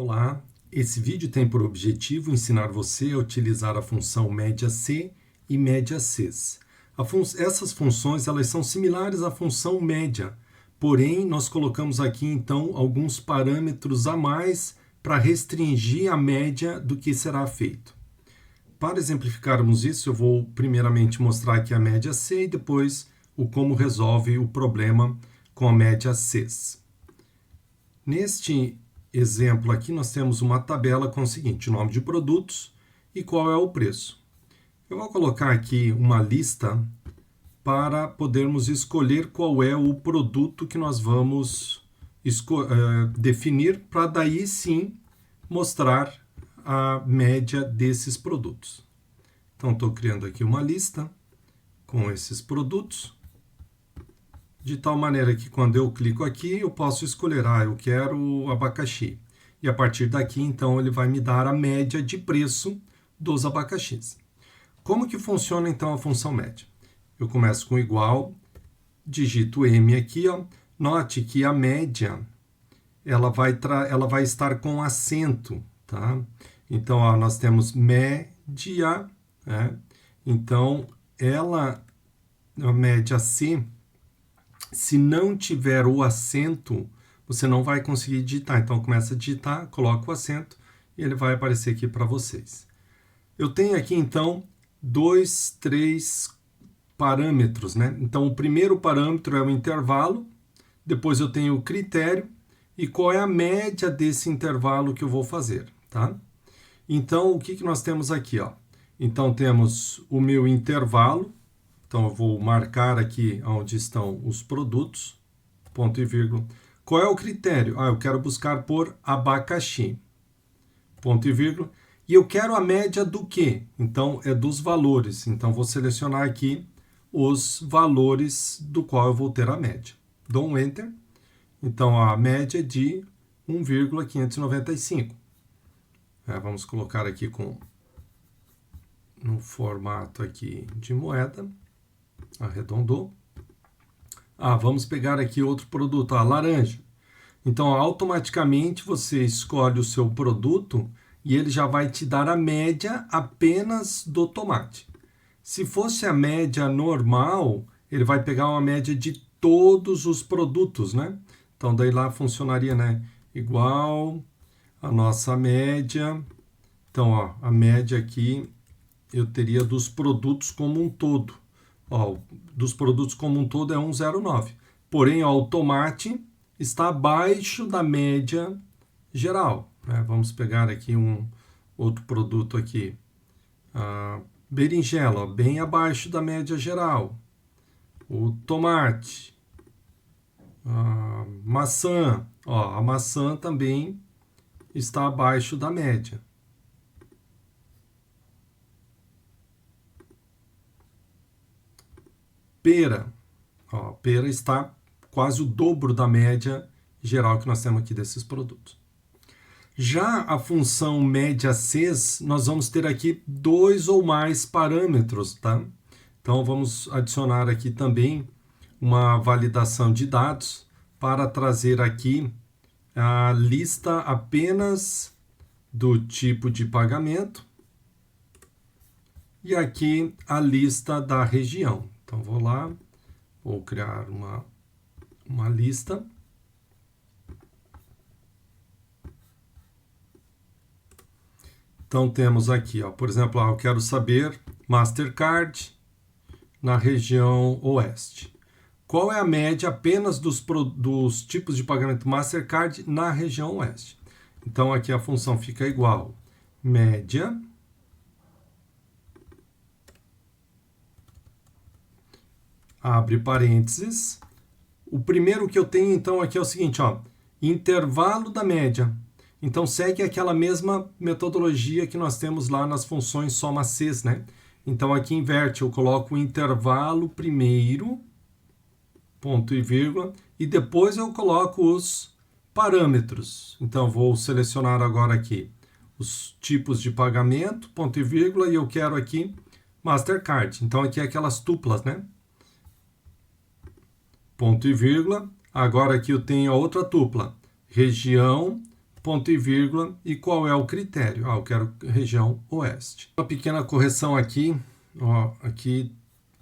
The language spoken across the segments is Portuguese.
Olá, esse vídeo tem por objetivo ensinar você a utilizar a função média-C e média-Cs. Essas funções elas são similares à função média, porém nós colocamos aqui então alguns parâmetros a mais para restringir a média do que será feito. Para exemplificarmos isso, eu vou primeiramente mostrar aqui a média-C e depois o como resolve o problema com a média-Cs. Neste exemplo aqui, nós temos uma tabela com o seguinte: nome de produtos e qual é o preço. Eu vou colocar aqui uma lista para podermos escolher qual é o produto que nós vamos definir, para daí sim mostrar a média desses produtos. Então, estou criando aqui uma lista com esses produtos, de tal maneira que quando eu clico aqui, eu posso escolher, eu quero abacaxi. E a partir daqui, então, ele vai me dar a média de preço dos abacaxis. Como que funciona, então, a função média? Eu começo com igual, digito M aqui, ó. Note que a média, ela vai estar com acento, tá? Então, ó, nós temos média, né? Então, a média C, se não tiver o acento, você não vai conseguir digitar. Então, começa a digitar, coloca o acento e ele vai aparecer aqui para vocês. Eu tenho aqui, então, 3 parâmetros, né? Então, o primeiro parâmetro é o intervalo, depois eu tenho o critério e qual é a média desse intervalo que eu vou fazer, tá? Então, o que nós temos aqui, ó? Então, temos o meu intervalo. Então, eu vou marcar aqui onde estão os produtos, ponto e vírgula. Qual é o critério? Eu quero buscar por abacaxi, ponto e vírgula. E eu quero a média do quê? Então, é dos valores. Então, vou selecionar aqui os valores do qual eu vou ter a média. Dou um Enter. Então, a média é de 1,595. Vamos colocar aqui no formato aqui de moeda. Arredondou. Vamos pegar aqui outro produto, laranja. Então, automaticamente você escolhe o seu produto e ele já vai te dar a média apenas do tomate. Se fosse a média normal, ele vai pegar uma média de todos os produtos, né? Então, daí lá funcionaria, né? Igual a nossa média. Então, ó, a média aqui eu teria dos produtos como um todo. Ó, dos produtos como um todo é 109. Porém, ó, o tomate está abaixo da média geral, né? Vamos pegar aqui um outro produto aqui. Berinjela, ó, bem abaixo da média geral. O tomate. Maçã. Ó, a maçã também está abaixo da média. Pera. Ó, pera está quase o dobro da média geral que nós temos aqui desses produtos. Já a função média-Cs, nós vamos ter aqui 2 ou mais parâmetros, tá? Então, vamos adicionar aqui também uma validação de dados para trazer aqui a lista apenas do tipo de pagamento e aqui a lista da região. Então, vou lá, vou criar uma lista. Então, temos aqui, ó, por exemplo, eu quero saber Mastercard na região Oeste. Qual é a média apenas dos tipos de pagamento Mastercard na região Oeste? Então, aqui a função fica igual, média, abre parênteses. O primeiro que eu tenho, então, aqui é o seguinte, ó, intervalo da média. Então, segue aquela mesma metodologia que nós temos lá nas funções soma-Cs, né? Então, aqui inverte, eu coloco o intervalo primeiro, ponto e vírgula, e depois eu coloco os parâmetros. Então, vou selecionar agora aqui os tipos de pagamento, ponto e vírgula, e eu quero aqui Mastercard. Então, aqui é aquelas tuplas, né? Ponto e vírgula. Agora aqui eu tenho a outra tupla, região, ponto e vírgula, e qual é o critério? Eu quero região oeste. Uma pequena correção aqui, aqui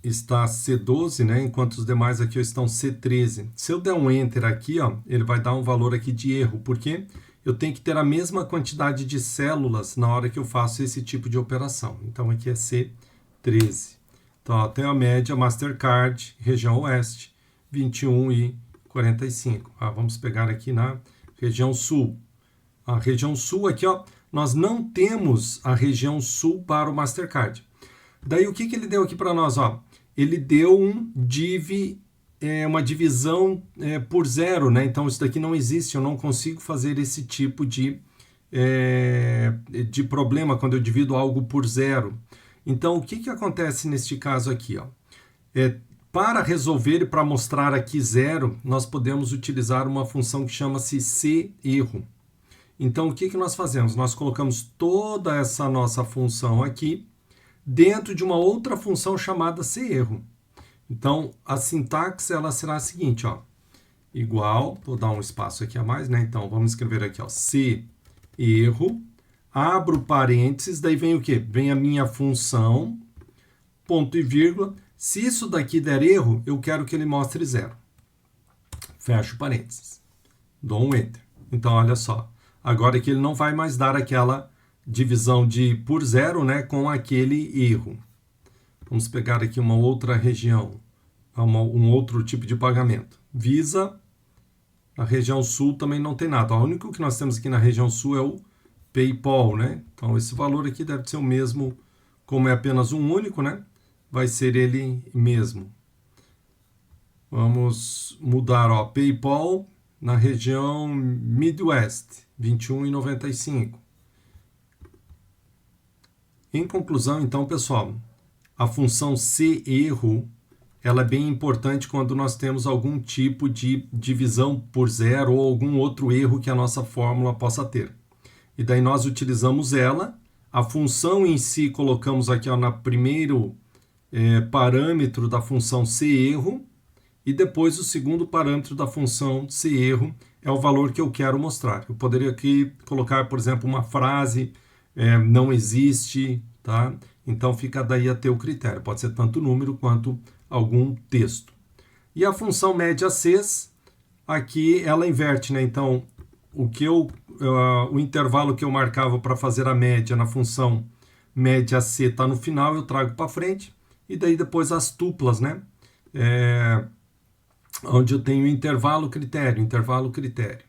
está C12, né, enquanto os demais aqui estão C13. Se eu der um Enter aqui, ele vai dar um valor aqui de erro, porque eu tenho que ter a mesma quantidade de células na hora que eu faço esse tipo de operação. Então, aqui é C13. Então, tem a média Mastercard, região oeste, 21,45. Vamos pegar aqui na região sul. A região sul aqui, nós não temos a região sul para o Mastercard. Daí, o que ele deu aqui para nós? Ele deu uma divisão por zero, né? Então, isso daqui não existe, eu não consigo fazer esse tipo de problema quando eu divido algo por zero. Então, o que acontece neste caso aqui? Para resolver e para mostrar aqui zero, nós podemos utilizar uma função que chama-se C-erro. Então, o que nós fazemos? Nós colocamos toda essa nossa função aqui dentro de uma outra função chamada C-erro. Então, a sintaxe ela será a seguinte, igual, vou dar um espaço aqui a mais, né? Então, vamos escrever aqui, C-erro, abro parênteses, daí vem o quê? Vem a minha função, ponto e vírgula. Se isso daqui der erro, eu quero que ele mostre zero. Fecho parênteses. Dou um Enter. Então, olha só. Agora que ele não vai mais dar aquela divisão por zero, né, com aquele erro. Vamos pegar aqui uma outra região, um outro tipo de pagamento. Visa, na região sul também não tem nada. O único que nós temos aqui na região sul é o PayPal, né? Então, esse valor aqui deve ser o mesmo, como é apenas um único, né? Vai ser ele mesmo. Vamos mudar, PayPal na região Midwest, 21,95. Em conclusão, então, pessoal, a função C-erro, ela é bem importante quando nós temos algum tipo de divisão por zero ou algum outro erro que a nossa fórmula possa ter. E daí nós utilizamos ela, a função em si colocamos aqui no primeiro parâmetro da função C-erro, e depois o segundo parâmetro da função C-erro é o valor que eu quero mostrar. Eu poderia aqui colocar, por exemplo, uma frase, não existe, tá? Então fica daí a teu critério, pode ser tanto número quanto algum texto. E a função média Cs, aqui ela inverte, né? Então, o intervalo que eu marcava para fazer a média na função média C está no final, eu trago para frente, e daí depois as tuplas, né? Onde eu tenho intervalo, critério, intervalo, critério.